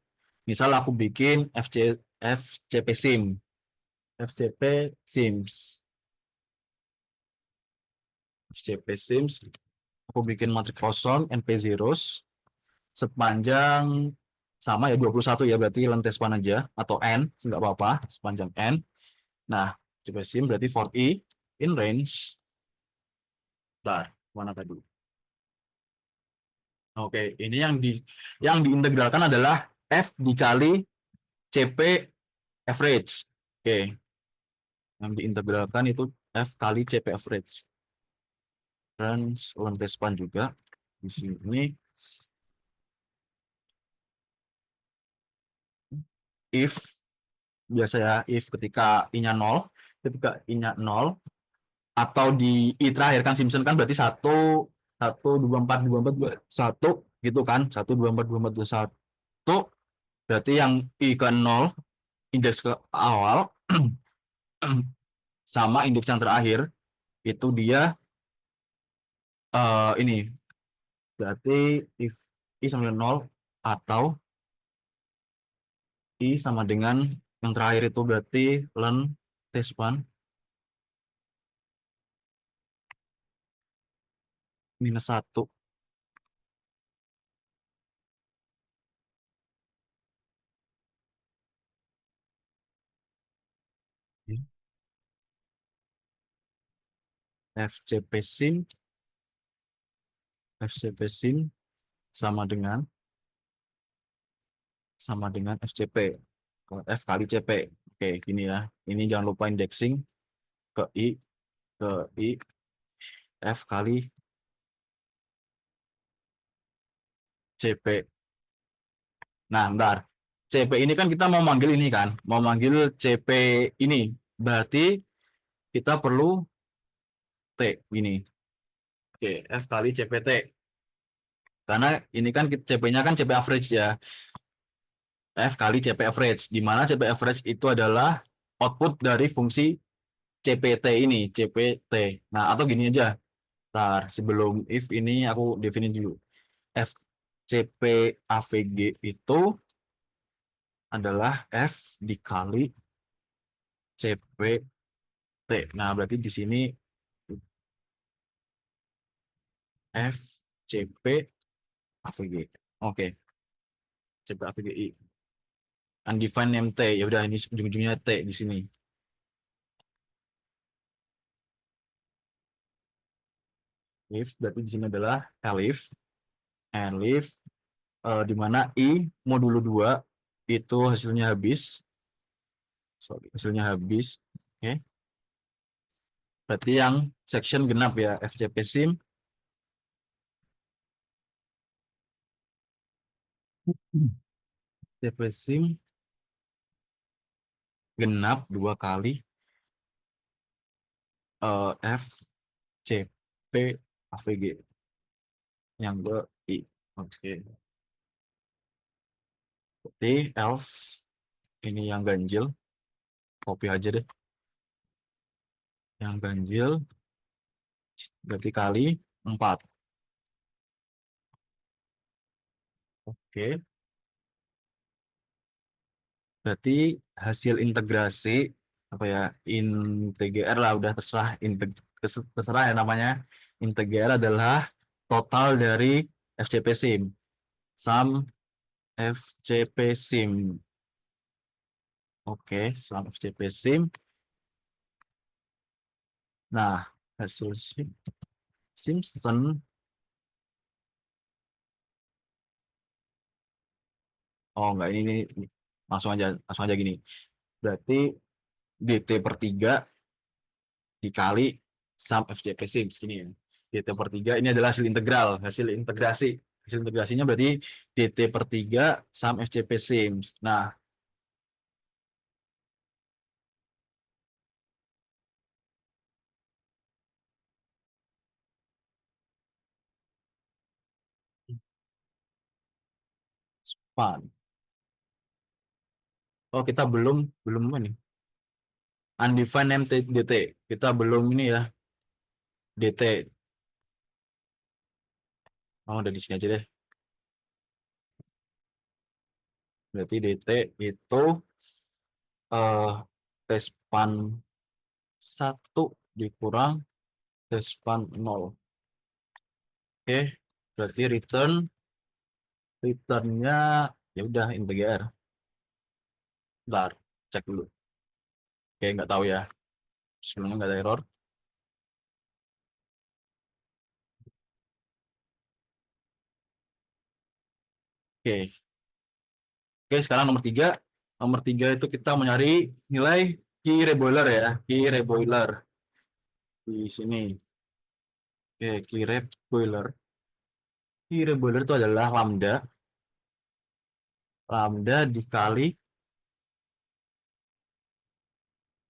Misal aku bikin FCP Sim. FCP Sims. FCP Sims. aku bikin matriks kosong NP zeros sepanjang sama ya 21 ya, berarti length span aja atau n nggak apa-apa sepanjang n. Nah, coba sim berarti for i in range. Bentar, mana tadi? Oke, ini yang diintegralkan adalah f dikali cp average. Oke, yang diintegralkan itu f kali cp average. Dan length span juga di sini if biasa ya, if ketika i-nya 0, ketika i-nya 0 atau di i terakhir kan Simpson kan berarti satu satu dua empat dua empat satu gitu kan, satu dua empat dua empat dua satu, berarti yang i ke 0 indeks ke awal sama indeks yang terakhir itu dia ini berarti if i sama dengan 0 atau i sama dengan yang terakhir itu berarti len t1 minus 1. FCP sim FCP sim sama dengan FCP F kali CP. Oke, gini ya. Ini jangan lupa indexing ke I F kali CP. Nah, bentar. CP ini kan kita mau manggil ini kan, mau manggil CP ini. Berarti kita perlu T gini. Oke, F kali CPT. Karena ini kan CP-nya kan CP average ya. F kali CP average, di mana CP average itu adalah output dari fungsi CPT ini, CPT. Nah, atau gini aja. Ntar, sebelum if ini aku definisi dulu. FCP AVG itu adalah F dikali CPT. Nah, berarti di sini FCP AVG. Oke, CP AVGI. Undefined name T. Ya udah, ini ujung-ujungnya T di sini. If berarti di sini adalah elif, elif di mana I modulo 2 itu hasilnya habis. Sorry, hasilnya habis. Oke. Berarti yang section genap ya, FCP SIM. FCP SIM genap 2 kali FCP AVG yang ke I. Oke. Berarti else ini yang ganjil, copy aja deh. Yang ganjil berarti kali 4. Oke. Berarti hasil integrasi apa ya, INTGR lah, udah terserah terserah ya namanya. INTGR adalah total dari FCP SIM, sum FCP SIM. Oke, sum FCP SIM. Nah, hasil Simpson. Oh enggak, ini langsung aja gini. Berarti DT per 3 dikali sum FCP SIM segini ya. DT per 3 ini adalah hasil integral, hasil integrasi. Hasil integrasinya berarti DT per 3 sum FCP SIMS. Nah, span. Oh, kita belum belum ini. Undefined name DT. Kita belum ini ya. DT. Oh, dari sini aja deh. Berarti DT itu T-span 1 dikurang T-span 0. Oke, berarti returnnya ya udah integer. Bentar, cek dulu. Oke, nggak tahu ya. Sebenarnya nggak ada error. Oke, oke sekarang nomor tiga. Nomor tiga itu kita mencari nilai key reboiler ya, key reboiler di sini. Oke, key reboiler. Key reboiler itu adalah lambda, lambda dikali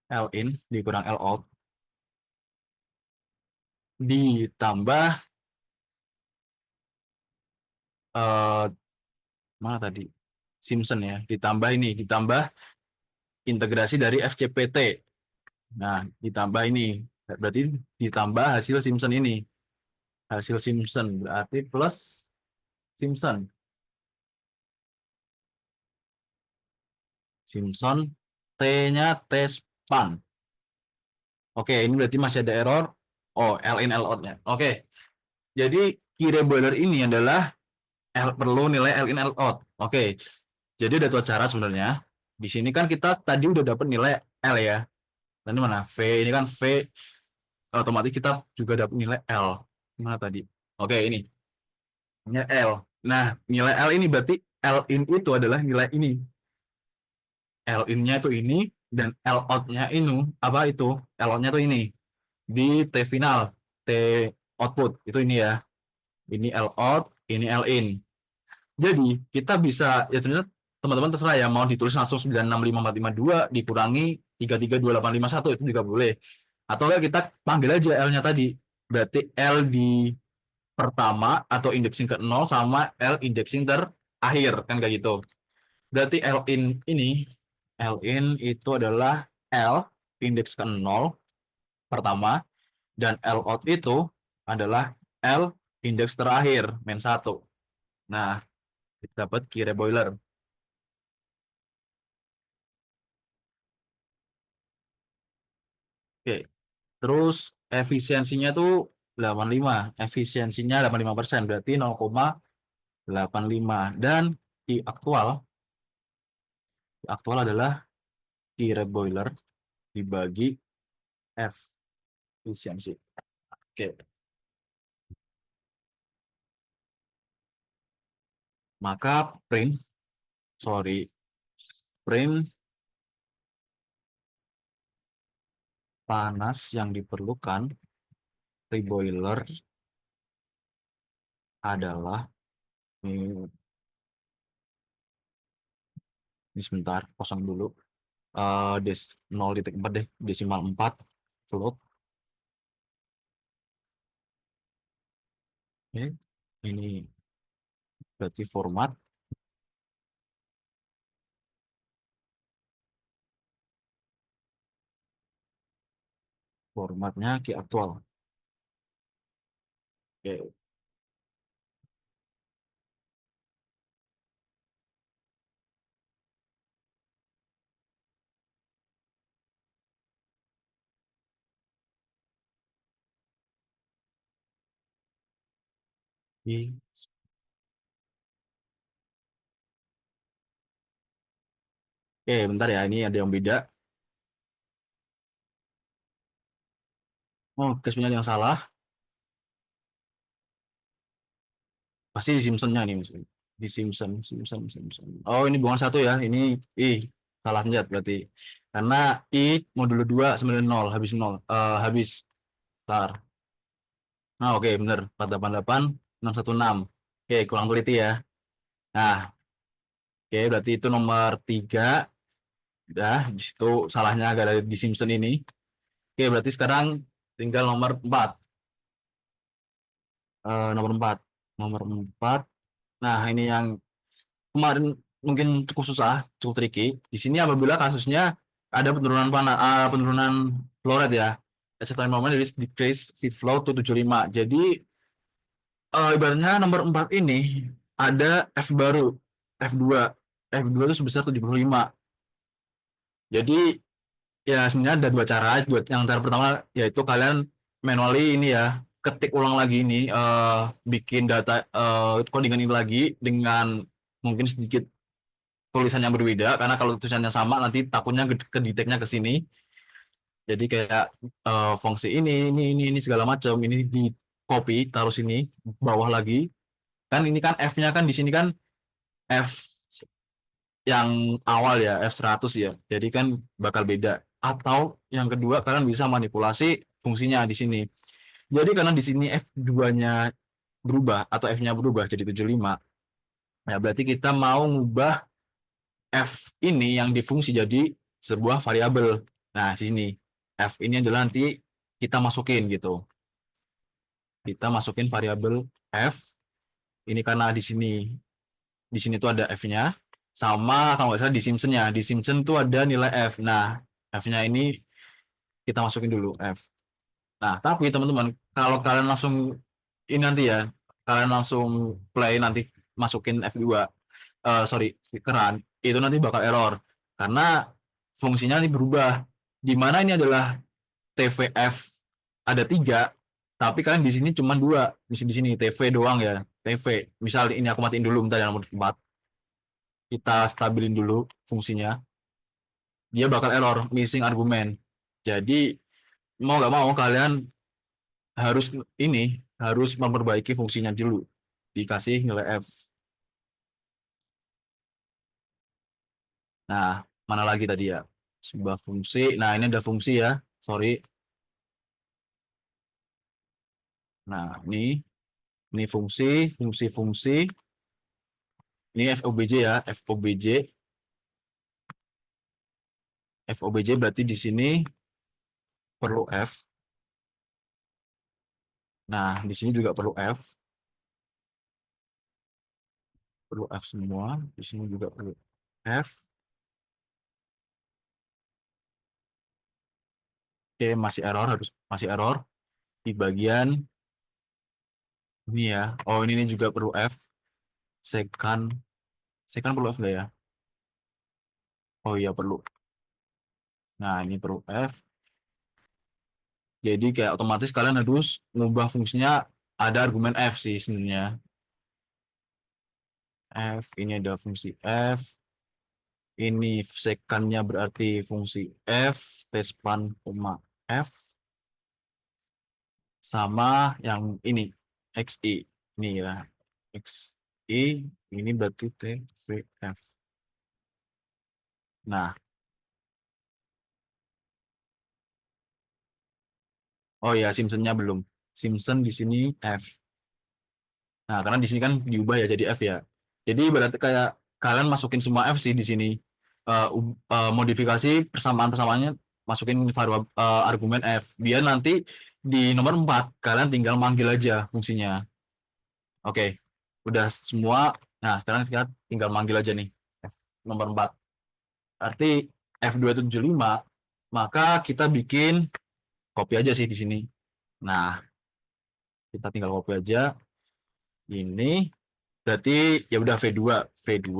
L in dikurang L out ditambah eh mana tadi Simpson ya, ditambah ini, ditambah integrasi dari FCPT. Nah, ditambah ini berarti ditambah hasil Simpson ini. Hasil Simpson berarti plus Simpson. Simpson T-nya T span. Oke, ini berarti masih ada error. Oh, L in L out-nya. Oke. Jadi key boiler ini adalah perlu nilai L in L out. Oke. Jadi ada dua cara sebenarnya. Di sini kan kita tadi udah dapat nilai L ya. Ini mana? V. Ini kan V. Otomatis kita juga dapat nilai L. Mana tadi? Oke, ini. Nilai L. Nah, nilai L ini berarti L in itu adalah nilai ini. L in-nya itu ini dan L out-nya ini apa itu? L out-nya itu ini di T final, T output itu ini ya. Ini L out, ini L in. Jadi kita bisa ya ternyata teman-teman terserah ya mau ditulis langsung 965.452 dikurangi 332851 itu juga boleh. Atau kita panggil aja L-nya tadi. Berarti L di pertama atau indexing ke 0 sama L indexing terakhir kan kayak gitu. Berarti L in ini L in itu adalah L indeks ke 0 pertama dan L out itu adalah L indeks terakhir min 1. Nah, kita dapat key boiler. Oke, terus efisiensinya tuh 85. Efisiensinya 85%, berarti 0,85 dan I aktual adalah key boiler dibagi efisiensi. Oke, maka print panas yang diperlukan reboiler adalah ini, ini sebentar kosong dulu. 0,4 deh, desimal 4 float. Oke, ini berarti formatnya key aktual. Oke. Oke, bentar ya, ini ada yang beda. Oh, case-nya yang salah. Pasti di Simpson-nya nih. Di Simpson. Oh, ini bukan satu ya. Ini salah njat berarti. Karena modulo 2 sebenarnya 0, habis 0. Habis. Bentar. Nah, oke, bener. 488, 616. Oke, kurang teliti ya. Nah, oke, berarti itu nomor 3. Udah, di situ salahnya agak ada di Simpson ini. Oke, berarti sekarang tinggal nomor 4. Nomor 4. Nomor 4. Nah, ini yang kemarin mungkin cukup susah, cukup tricky. Di sini apabila kasusnya ada penurunan flow rate ya. Acetylene moment is decrease feed flow to 75. Jadi ibaratnya nomor 4 ini ada F baru, F2. F2 itu sebesar 75. Jadi ya sebenarnya ada dua cara. Yang cara pertama yaitu kalian manually ini ya ketik ulang lagi ini, bikin data codingan ini lagi dengan mungkin sedikit tulisan yang berbeda, karena kalau tulisannya sama nanti takutnya ke detect-nya ke sini. Jadi kayak fungsi ini segala macam ini di copy taruh sini bawah lagi. Kan ini kan F-nya kan di sini kan F yang awal ya, F100 ya. Jadi kan bakal beda. Atau yang kedua kalian bisa manipulasi fungsinya di sini. Jadi karena di sini F2-nya berubah atau F-nya berubah jadi 75, ya berarti kita mau ngubah F ini yang difungsi jadi sebuah variabel. Nah, di sini F ini adalah nanti kita masukin gitu. Kita masukin variabel F. Ini karena di sini tuh ada F-nya, sama kalau nggak salah di Simpson-nya. Di Simpson tuh ada nilai F. Nah, F-nya ini kita masukin dulu F. Nah, tapi teman-teman, kalau kalian langsung ini nanti ya, kalian langsung play nanti masukin F2, sorry, keran, itu nanti bakal error. Karena fungsinya ini berubah. Di mana ini adalah TVF ada 3, tapi kalian di sini cuma 2. Di sini TV doang ya, TV. Misal ini aku matiin dulu bentar yang nomor 4. Kita stabilin dulu fungsinya. Dia bakal error, missing argument. Jadi mau nggak mau kalian harus harus memperbaiki fungsinya dulu. Dikasih nilai F. Nah, mana lagi tadi ya? Sebuah fungsi. Nah, ini ada fungsi ya. Sorry. Nah, ini fungsi. Ini FOBJ ya, FOBJ. FOBJ berarti di sini perlu F. Nah, di sini juga perlu F. Perlu F semua. Di sini juga perlu F. Oke, masih error di bagian ini ya. Oh, ini juga perlu F. Second, second perlu F nggak ya? Oh iya perlu. Nah, ini perlu F. Jadi kayak otomatis kalian harus ngubah fungsinya, ada argumen F sih sebenarnya. F, ini ada fungsi F. Ini secondnya berarti fungsi F, tspan, F. Sama yang ini, XI. Ini ya, XI. Ini berarti TVF. Nah, oh ya, Simpsonnya belum. Simpson di sini F. Nah, karena di sini kan diubah ya jadi F ya. Jadi berarti kayak kalian masukin semua F sih di sini. Modifikasi persamaan-persamaannya masukin argumen F. Biar nanti di nomor 4 kalian tinggal manggil aja fungsinya. Oke, udah semua. Nah, sekarang kita tinggal manggil aja nih. F nomor 4. Berarti F275, maka kita bikin copy aja sih di sini. Nah, kita tinggal copy aja. Ini berarti ya udah V2. V2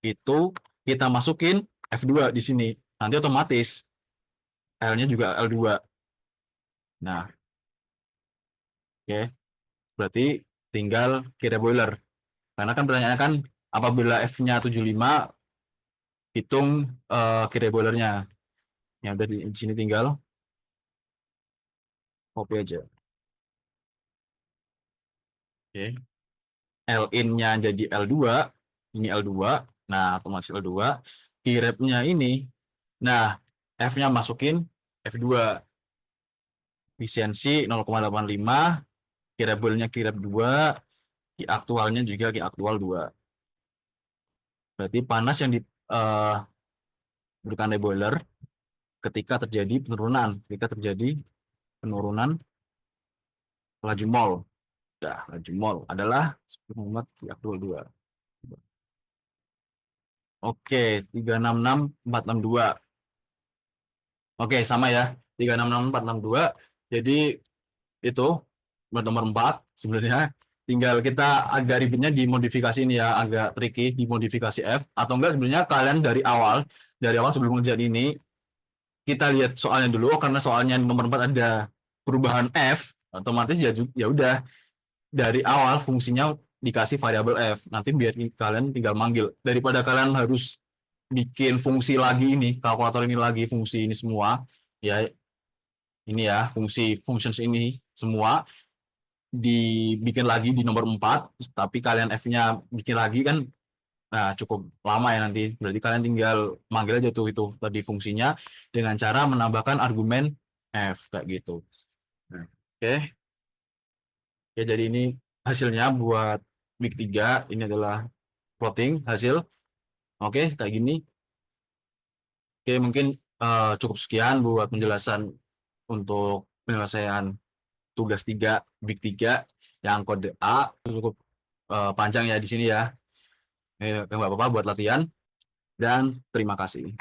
itu kita masukin F2 di sini. Nanti otomatis L-nya juga L2. Nah, oke. Berarti tinggal kira boiler. Karena kan pertanyaannya kan apabila F-nya 75, hitung kira boilernya. Ya udah di sini tinggal copy aja. Oke. L-in-nya jadi L2, ini L2. Nah, otomatis L2. Kirepnya ini. Nah, F-nya masukin F2. Efisiensi 0,85, kirabelnya kirab 2, ki aktualnya juga ki aktual 2. Berarti panas yang diberikan oleh boiler ketika terjadi penurunan laju mol. Nah, laju mol adalah 10 ki aktual 2. Oke, 366,462. Oke, sama ya. 366,462. Jadi itu buat nomor 4 sebenarnya tinggal kita agak ribetnya dimodifikasi ini ya, agak tricky dimodifikasi F, atau enggak sebenarnya kalian dari awal sebelum ngerjain ini kita lihat soalnya dulu, karena soalnya nomor 4 ada perubahan F, Otomatis ya udah dari awal fungsinya dikasih variabel f. Nanti biar kalian tinggal manggil daripada kalian harus bikin fungsi lagi ini, kalkulator ini lagi, fungsi ini semua. Ya ini ya, fungsi functions ini semua dibikin lagi di nomor 4, tapi kalian F-nya bikin lagi kan, nah cukup lama ya nanti. Berarti kalian tinggal manggil aja tuh itu tadi fungsinya dengan cara menambahkan argumen F kayak gitu. Nah, oke, ya jadi ini hasilnya buat week 3, ini adalah plotting hasil. Oke, kayak gini. Oke, mungkin cukup sekian buat penjelasan untuk penyelesaian tugas 3 week 3 yang kode A. Cukup panjang ya di sini ya. Nggak apa-apa buat latihan, dan terima kasih.